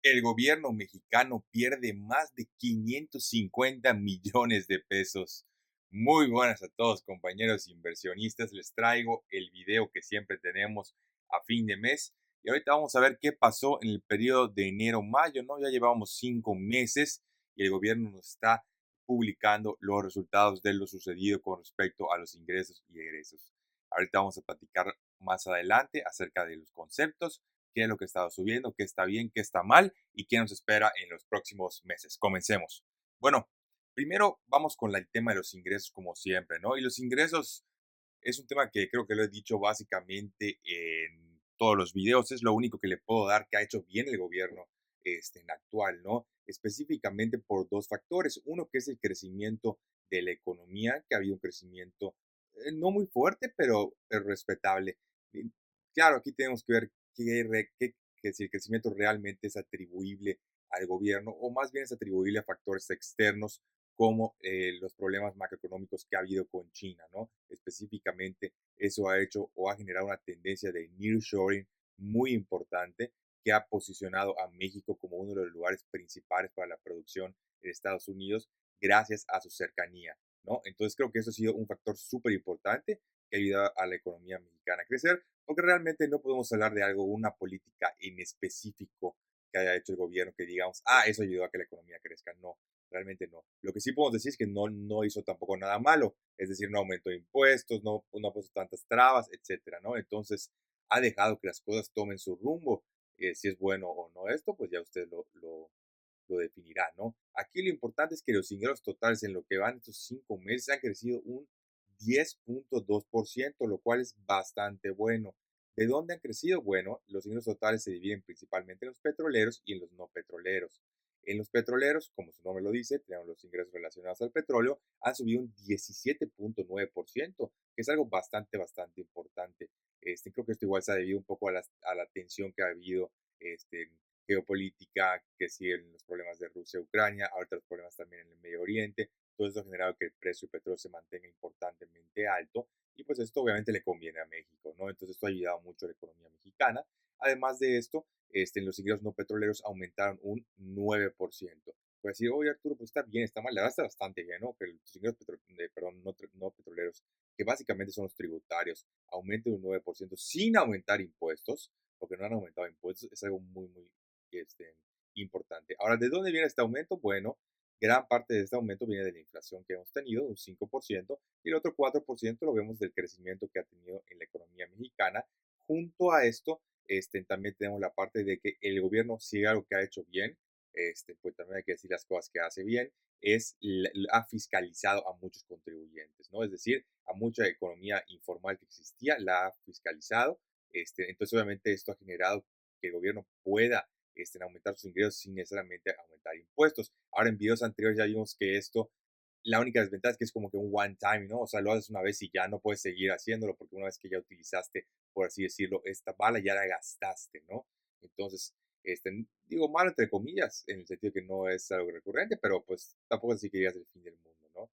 El gobierno mexicano pierde más de 550 millones de pesos. Muy buenas a todos, compañeros inversionistas. Les traigo el video que siempre tenemos a fin de mes. Y ahorita vamos a ver qué pasó en el periodo de enero-mayo, ¿no? Ya llevamos 5 meses y el gobierno nos está publicando los resultados de lo sucedido con respecto a los ingresos y egresos. Ahorita vamos a platicar más adelante acerca de los conceptos, qué es lo que está subiendo, qué está bien, qué está mal y qué nos espera en los próximos meses. Comencemos. Bueno, primero vamos con el tema de los ingresos como siempre, ¿no? Y los ingresos es un tema que creo que lo he dicho básicamente en todos los videos. Es lo único que le puedo dar que ha hecho bien el gobierno en actual, ¿no? Específicamente por dos factores. Uno que es el crecimiento de la economía, que ha habido un crecimiento no muy fuerte, pero respetable. Y claro, aquí tenemos que ver que si el crecimiento realmente es atribuible al gobierno o más bien es atribuible a factores externos como los problemas macroeconómicos que ha habido con China, ¿no? Específicamente, eso ha hecho o ha generado una tendencia de nearshoring muy importante que ha posicionado a México como uno de los lugares principales para la producción en Estados Unidos gracias a su cercanía, ¿no? Entonces creo que eso ha sido un factor súper importante que ayuda a la economía mexicana a crecer, porque realmente no podemos hablar de algo, una política en específico que haya hecho el gobierno que digamos, eso ayudó a que la economía crezca. No, realmente no. Lo que sí podemos decir es que no hizo tampoco nada malo, es decir, no aumentó impuestos, no puso tantas trabas, etcétera, ¿no? Entonces, ha dejado que las cosas tomen su rumbo. Si es bueno o no esto, pues ya usted lo definirá, ¿no? Aquí lo importante es que los ingresos totales en lo que van estos 5 meses han crecido un 10.2%, lo cual es bastante bueno. ¿De dónde han crecido? Bueno, los ingresos totales se dividen principalmente en los petroleros y en los no petroleros. En los petroleros, como su nombre lo dice, tenemos los ingresos relacionados al petróleo, han subido un 17.9%, que es algo bastante importante. Creo que esto igual se ha debido un poco a la tensión que ha habido en geopolítica, que siguen los problemas de Rusia y Ucrania, ahorita los problemas también en el Medio Oriente. Todo eso ha generado que el precio del petróleo se mantenga importantemente alto y pues esto obviamente le conviene a México, ¿no? Entonces esto ha ayudado mucho a la economía mexicana. Además de esto, los ingresos no petroleros aumentaron un 9%. Puede decir, oye Arturo, pues está bien, está mal, la verdad está bastante bien, ¿no? Que los ingresos no petroleros, que básicamente son los tributarios, aumenten un 9% sin aumentar impuestos, porque no han aumentado impuestos, es algo muy este, importante. Ahora, ¿de dónde viene este aumento? Bueno, gran parte de este aumento viene de la inflación que hemos tenido, un 5%, y el otro 4% lo vemos del crecimiento que ha tenido en la economía mexicana. Junto a esto, también tenemos la parte de que el gobierno, si algo que ha hecho bien, pues también hay que decir las cosas que hace bien, ha fiscalizado a muchos contribuyentes, ¿no? Es decir, a mucha economía informal que existía, la ha fiscalizado. Entonces, obviamente, esto ha generado que el gobierno pueda aumentar sus ingresos sin necesariamente aumentar impuestos. Ahora, en videos anteriores ya vimos que esto, la única desventaja es que es como que un one time, ¿no? O sea, lo haces una vez y ya no puedes seguir haciéndolo porque una vez que ya utilizaste, por así decirlo, esta bala ya la gastaste, ¿no? Entonces, digo mal entre comillas, en el sentido que no es algo recurrente, pero pues tampoco así que digas el fin del mundo, ¿no?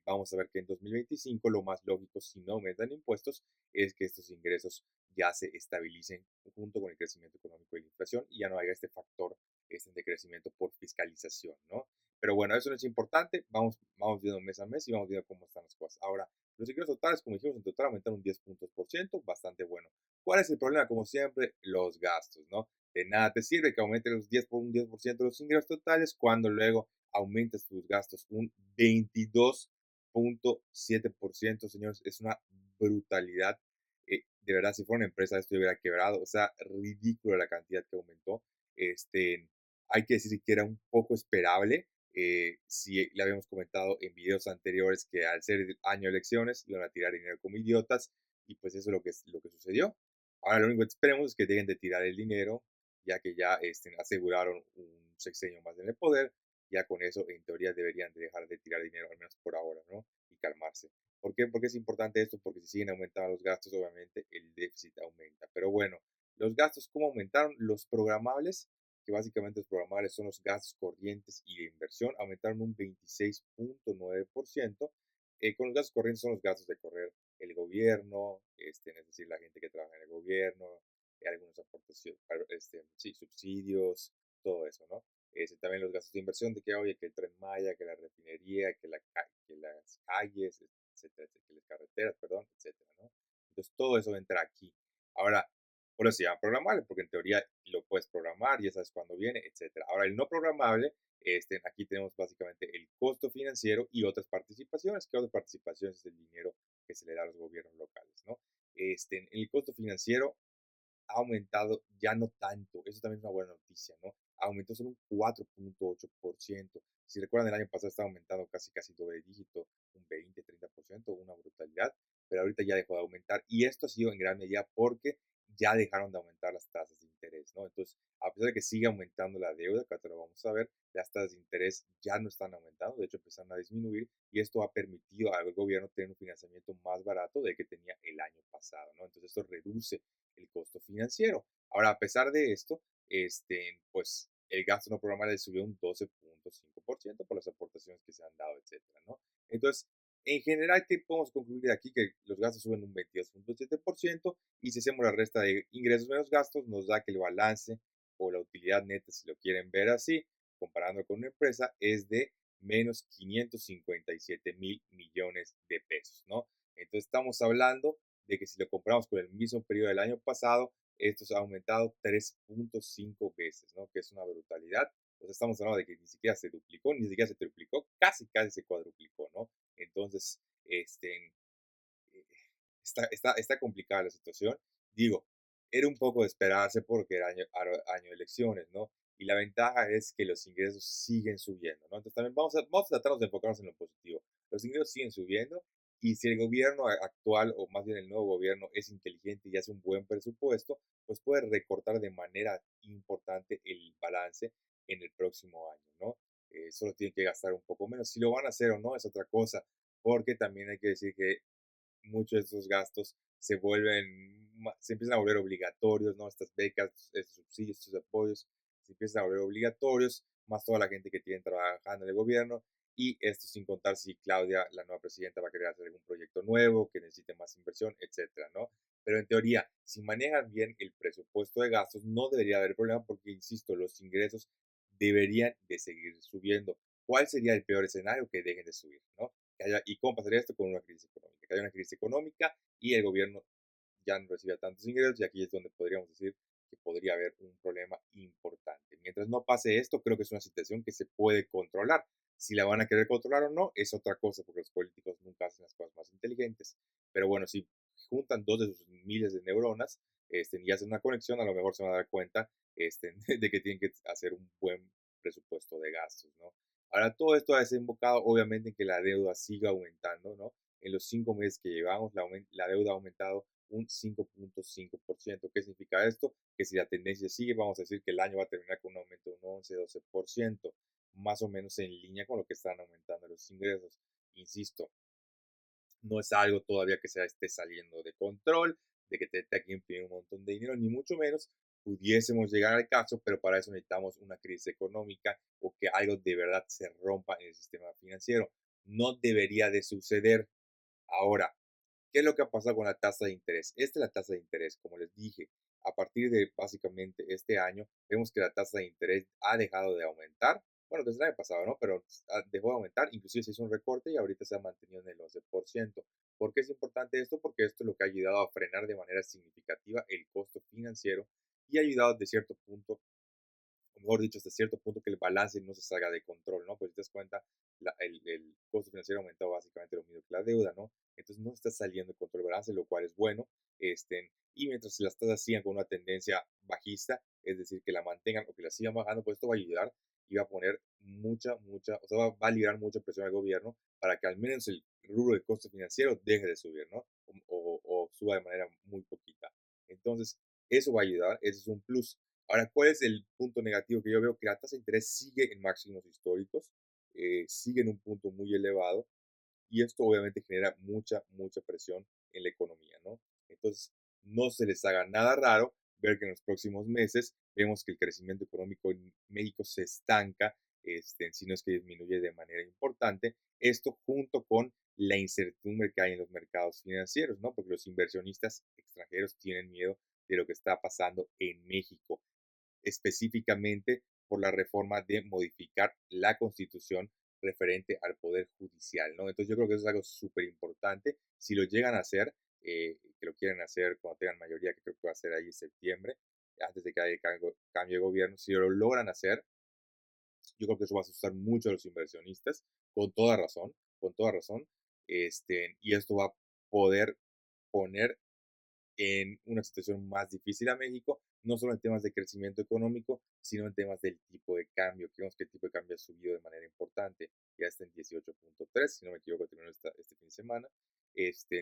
Vamos a ver que en 2025 lo más lógico, si no aumentan impuestos, es que estos ingresos ya se estabilicen junto con el crecimiento económico y la inflación y ya no haya este factor de crecimiento por fiscalización, ¿no? Pero bueno, eso no es importante, vamos viendo mes a mes y vamos viendo cómo están las cosas. Ahora, los ingresos totales, como dijimos, en total aumentaron un 10 puntos por ciento, bastante bueno. ¿Cuál es el problema? Como siempre, los gastos, ¿no? De nada te sirve que aumente un 10% los ingresos totales cuando luego aumentas tus gastos un 22.7%, señores, es una brutalidad. De verdad, si fuera una empresa esto hubiera quebrado, o sea, ridículo la cantidad que aumentó. Hay que decir que era un poco esperable, si le habíamos comentado en videos anteriores que al ser año de elecciones iban a tirar dinero como idiotas y pues eso es lo que sucedió. Ahora lo único que esperemos es que dejen de tirar el dinero, ya que ya aseguraron un sexenio más en el poder, ya con eso en teoría deberían de dejar de tirar dinero, al menos por ahora, ¿no? Y calmarse. ¿Por qué? Porque es importante esto, porque si siguen aumentando los gastos, obviamente el déficit aumenta. Pero bueno, los gastos, ¿cómo aumentaron? Los programables, que básicamente los programables son los gastos corrientes y de inversión, aumentaron un 26.9%. Con los gastos corrientes son los gastos de correr el gobierno, es decir, la gente que trabaja en el gobierno, algunas aportaciones, sí, subsidios, todo eso, ¿no? También los gastos de inversión de que, oye, que el Tren Maya, que la refinería, que las calles, etcétera, que las carreteras, perdón, etcétera, ¿no? Entonces, todo eso entra aquí. Ahora, por eso se llama programable, porque en teoría lo puedes programar, ya sabes cuándo viene, etcétera. Ahora, el no programable, aquí tenemos básicamente el costo financiero y otras participaciones. ¿Qué otras participaciones? Es el dinero que se le da a los gobiernos locales, ¿no? El costo financiero ha aumentado ya no tanto, eso también es una buena noticia, ¿no? Aumentó solo un 4.8%. Si recuerdan, el año pasado estaba aumentando casi doble dígito, un 20-30%, una brutalidad, pero ahorita ya dejó de aumentar y esto ha sido en gran medida porque ya dejaron de aumentar las tasas de interés, ¿no? Entonces, a pesar de que sigue aumentando la deuda, que ahora lo vamos a ver, las tasas de interés ya no están aumentando, de hecho empezaron a disminuir y esto ha permitido al gobierno tener un financiamiento más barato del que tenía el año pasado, ¿no? Entonces, esto reduce el costo financiero. Ahora, a pesar de esto, pues el gasto no programable subió un 12.5% por las aportaciones que se han dado, etcétera, ¿no? Entonces, en general, ¿qué podemos concluir de aquí? Que los gastos suben un 22.7% y si hacemos la resta de ingresos menos gastos, nos da que el balance o la utilidad neta, si lo quieren ver así, comparando con una empresa, es de menos 557 mil millones de pesos, ¿no? Entonces, estamos hablando de que si lo compramos con el mismo periodo del año pasado, esto se ha aumentado 3.5 veces, ¿no? Que es una brutalidad. Pues estamos hablando de que ni siquiera se duplicó, ni siquiera se triplicó, casi se cuadruplicó, ¿no? Entonces, eh, está complicada la situación. Digo, era un poco de esperarse porque era año de elecciones, ¿no? Y la ventaja es que los ingresos siguen subiendo, ¿no? Entonces también vamos a tratarnos de enfocarnos en lo positivo. Los ingresos siguen subiendo y si el gobierno actual, o más bien el nuevo gobierno, es inteligente y hace un buen presupuesto, pues puede recortar de manera importante el balance en el próximo año, ¿no? Solo tienen que gastar un poco menos. Si lo van a hacer o no es otra cosa, porque también hay que decir que muchos de estos gastos se empiezan a volver obligatorios, ¿no? Estas becas, estos subsidios, estos apoyos, se empiezan a volver obligatorios, más toda la gente que tiene trabajando en el gobierno, y esto sin contar si Claudia, la nueva presidenta, va a querer hacer algún proyecto nuevo, que necesite más inversión, etcétera, ¿no? Pero en teoría, si manejan bien el presupuesto de gastos, no debería haber problema porque, insisto, los ingresos deberían de seguir subiendo. ¿Cuál sería el peor escenario? Que dejen de subir, ¿no? ¿Y cómo pasaría esto? Con una crisis económica. Que haya una crisis económica y el gobierno ya no reciba tantos ingresos y aquí es donde podríamos decir que podría haber un problema importante. Mientras no pase esto, creo que es una situación que se puede controlar. Si la van a querer controlar o no, es otra cosa, porque los políticos nunca hacen las cosas más inteligentes. Pero bueno, si juntan dos de sus miles de neuronas y hacen una conexión, a lo mejor se van a dar cuenta de que tienen que hacer un buen presupuesto de gastos, ¿no? Ahora, todo esto ha desembocado obviamente en que la deuda siga aumentando, ¿no? En los 5 meses que llevamos, la deuda ha aumentado un 5.5%. ¿Qué significa esto? Que si la tendencia sigue, vamos a decir que el año va a terminar con un aumento de un 11-12%, más o menos en línea con lo que están aumentando los ingresos. Insisto, no es algo todavía que se esté saliendo de control, de que te que imprimir un montón de dinero, ni mucho menos pudiésemos llegar al caso, pero para eso necesitamos una crisis económica o que algo de verdad se rompa en el sistema financiero. No debería de suceder. Ahora, ¿qué es lo que ha pasado con la tasa de interés? Esta es la tasa de interés, como les dije. A partir de básicamente este año, vemos que la tasa de interés ha dejado de aumentar. Bueno, desde el año pasado, ¿no? Pero dejó de aumentar, inclusive se hizo un recorte y ahorita se ha mantenido en el 11%. ¿Por qué es importante esto? Porque esto es lo que ha ayudado a frenar de manera significativa el costo financiero y ha ayudado de cierto punto, o mejor dicho, hasta cierto punto, que el balance no se salga de control, ¿no? Pues si te das cuenta, el costo financiero ha aumentado básicamente lo mismo que la deuda, ¿no? Entonces no está saliendo de control el balance, lo cual es bueno. Y mientras las tasas sigan con una tendencia bajista, es decir, que la mantengan o que la sigan bajando, pues esto va a ayudar y va a poner o sea, va a liberar mucha presión al gobierno para que al menos el rubro de costo financiero deje de subir, ¿no? O suba de manera muy poquita. Entonces, eso va a ayudar, ese es un plus. Ahora, ¿cuál es el punto negativo? Que yo veo que la tasa de interés sigue en máximos históricos, sigue en un punto muy elevado y esto obviamente genera mucha presión en la economía, ¿no? Entonces, no se les haga nada raro ver que en los próximos meses vemos que el crecimiento económico en México se estanca, si no es que disminuye de manera importante, esto junto con la incertidumbre que hay en los mercados financieros, ¿no? Porque los inversionistas extranjeros tienen miedo de lo que está pasando en México específicamente por la reforma de modificar la Constitución referente al Poder Judicial, ¿no? Entonces yo creo que eso es algo súper importante. Si lo llegan a hacer, que lo quieren hacer cuando tengan mayoría, que creo que va a ser ahí en septiembre, antes de que haya cambio de gobierno, si lo logran hacer, yo creo que eso va a asustar mucho a los inversionistas, con toda razón, y esto va a poder poner en una situación más difícil a México, no solo en temas de crecimiento económico, sino en temas del tipo de cambio, que vemos que el tipo de cambio ha subido de manera importante, ya está en 18.3, si no me equivoco, terminó este fin de semana.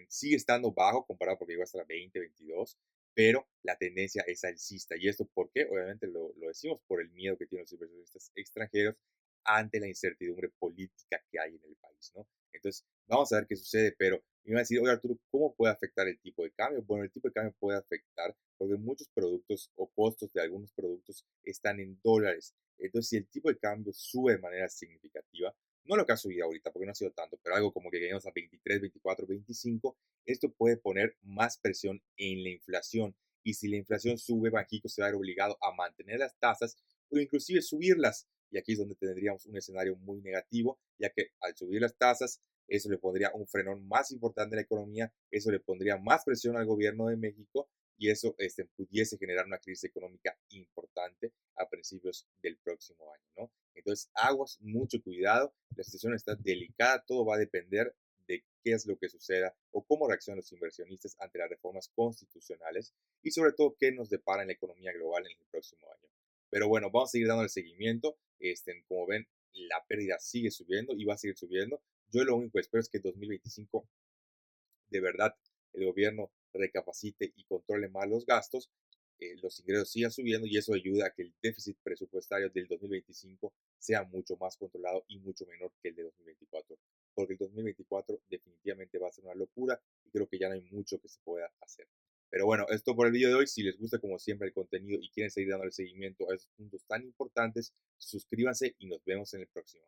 Sigue estando bajo comparado porque llegó hasta 20, 22, pero la tendencia es alcista. ¿Y esto por qué? Obviamente lo decimos por el miedo que tienen los inversionistas extranjeros ante la incertidumbre política que hay en el país, ¿no? Entonces, vamos a ver qué sucede, pero me iba a decir, oye Arturo, ¿cómo puede afectar el tipo de cambio? Bueno, el tipo de cambio puede afectar porque muchos productos o costos de algunos productos están en dólares. Entonces, si el tipo de cambio sube de manera significativa, no lo que ha subido ahorita, porque no ha sido tanto, pero algo como que llegamos a 23, 24, 25, esto puede poner más presión en la inflación. Y si la inflación sube, Banxico se va a ver obligado a mantener las tasas o inclusive subirlas. Y aquí es donde tendríamos un escenario muy negativo, ya que al subir las tasas, eso le pondría un frenón más importante a la economía, eso le pondría más presión al gobierno de México y eso pudiese generar una crisis económica importante a principios del próximo año, ¿no? Entonces, aguas, mucho cuidado, la situación está delicada, todo va a depender de qué es lo que suceda o cómo reaccionan los inversionistas ante las reformas constitucionales y sobre todo qué nos depara en la economía global en el próximo año. Pero bueno, vamos a seguir dando el seguimiento. Como ven, la pérdida sigue subiendo y va a seguir subiendo. Yo lo único que espero es que 2025 de verdad el gobierno recapacite y controle más los gastos, los ingresos sigan subiendo y eso ayuda a que el déficit presupuestario del 2025 sea mucho más controlado y mucho menor que el de 2024. Porque el 2024 definitivamente va a ser una locura y creo que ya no hay mucho que se pueda hacer. Pero bueno, esto por el video de hoy. Si les gusta como siempre el contenido y quieren seguir dando el seguimiento a esos puntos tan importantes, suscríbanse y nos vemos en el próximo.